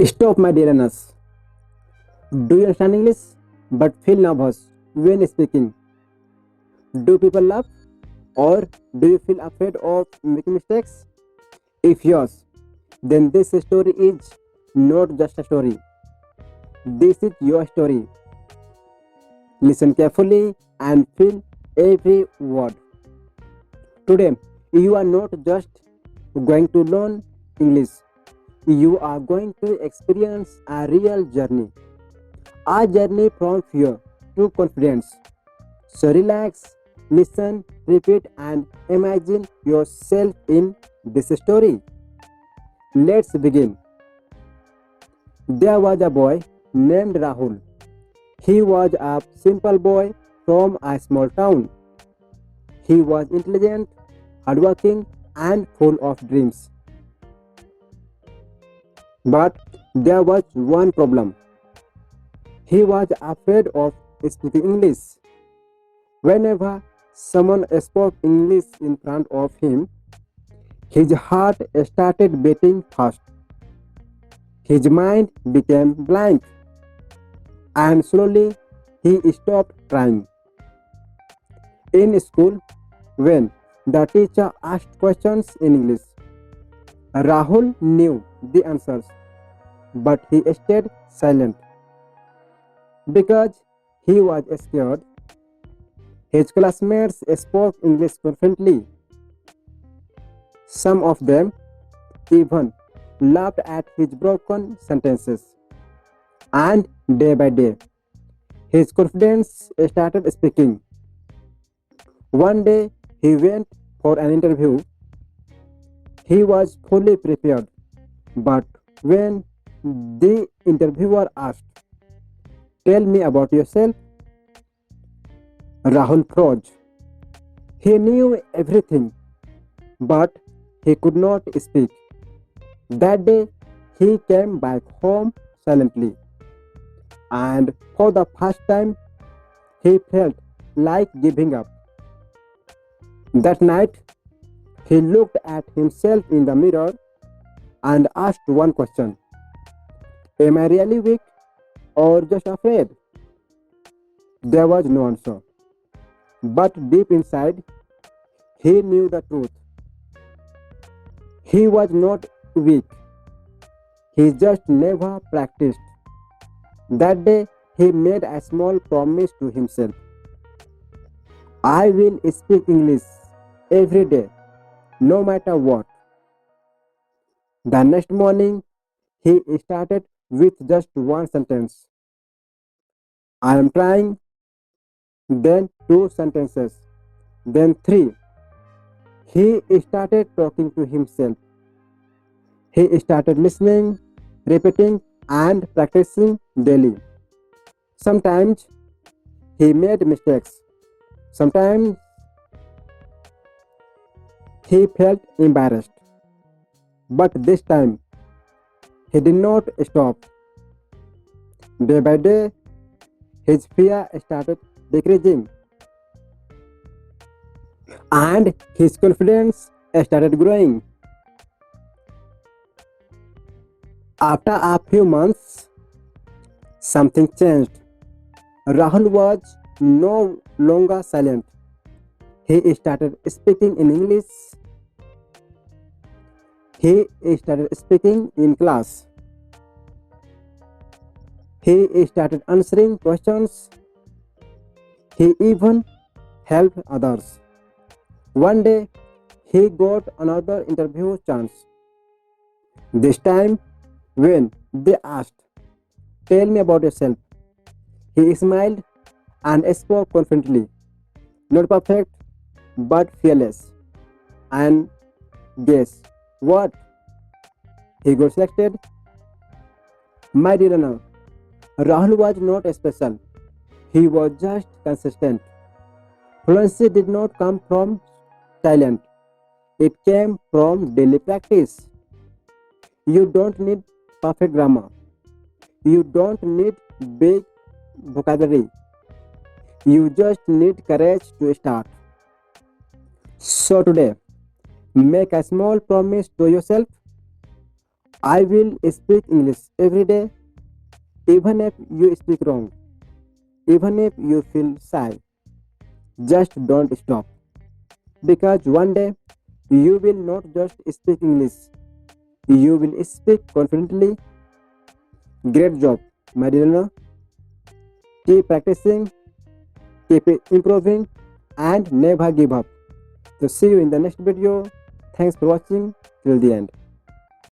Stop, my dear learners. Do you understand English but feel nervous when speaking? Do people laugh or do you feel afraid of making mistakes? If yes, then this story is not just a story. This is your story. Listen carefully and feel every word. Today, you are not just going to learn English, you are going to experience a real journey. A journey from fear to confidence. So relax, listen, repeat, and imagine yourself in this story. Let's begin. There was a boy named Rahul. He was a simple boy from a small town. He was intelligent, hardworking, and full of dreams. But there was one problem. He was afraid of speaking English. Whenever someone spoke English in front of him, his heart started beating fast. His mind became blank, and slowly he stopped trying. In school, when the teacher asked questions in English, Rahul knew the answers, but he stayed silent because he was scared. His classmates spoke English confidently. Some of them even laughed at his broken sentences. And day by day, his confidence started speaking. One day, he went for an interview. He was fully prepared. But when the interviewer asked, "Tell me about yourself," Rahul froze. He knew everything, but he could not speak. That day, he came back home silently, and for the first time, he felt like giving up. That night, he looked at himself in the mirror and asked one question: "Am I really weak or just afraid?" There was no answer. But deep inside, he knew the truth. He was not weak, he just never practiced. That day, he made a small promise to himself: "I will speak English every day, no matter what." The next morning, he started with just one sentence: "I am trying," then two sentences, then three. He started talking to himself. He started listening, repeating, and practicing daily. Sometimes he made mistakes. Sometimes he felt embarrassed. But this time he did not stop. Day by day, his fear started decreasing and his confidence started growing. After a few months, something changed. Rahul was no longer silent. He started speaking in English. He started speaking in class. He started answering questions. He even helped others. One day, he got another interview chance. This time, when they asked, "Tell me about yourself," he smiled and spoke confidently. Not perfect, but fearless. And guess what? He got selected. My dear learner, Rahul was not special. He was just consistent. Fluency did not come from talent. It came from daily practice. You don't need perfect grammar. You don't need big vocabulary. You just need courage to start. So today, make a small promise to yourself. I will speak English every day, even if you speak wrong, even if you feel shy. Just don't stop. Because one day you will not just speak English, you will speak confidently. Great job, Marilena. Keep practicing, keep improving, and never give up. So, see you in the next video. Thanks for watching till the end.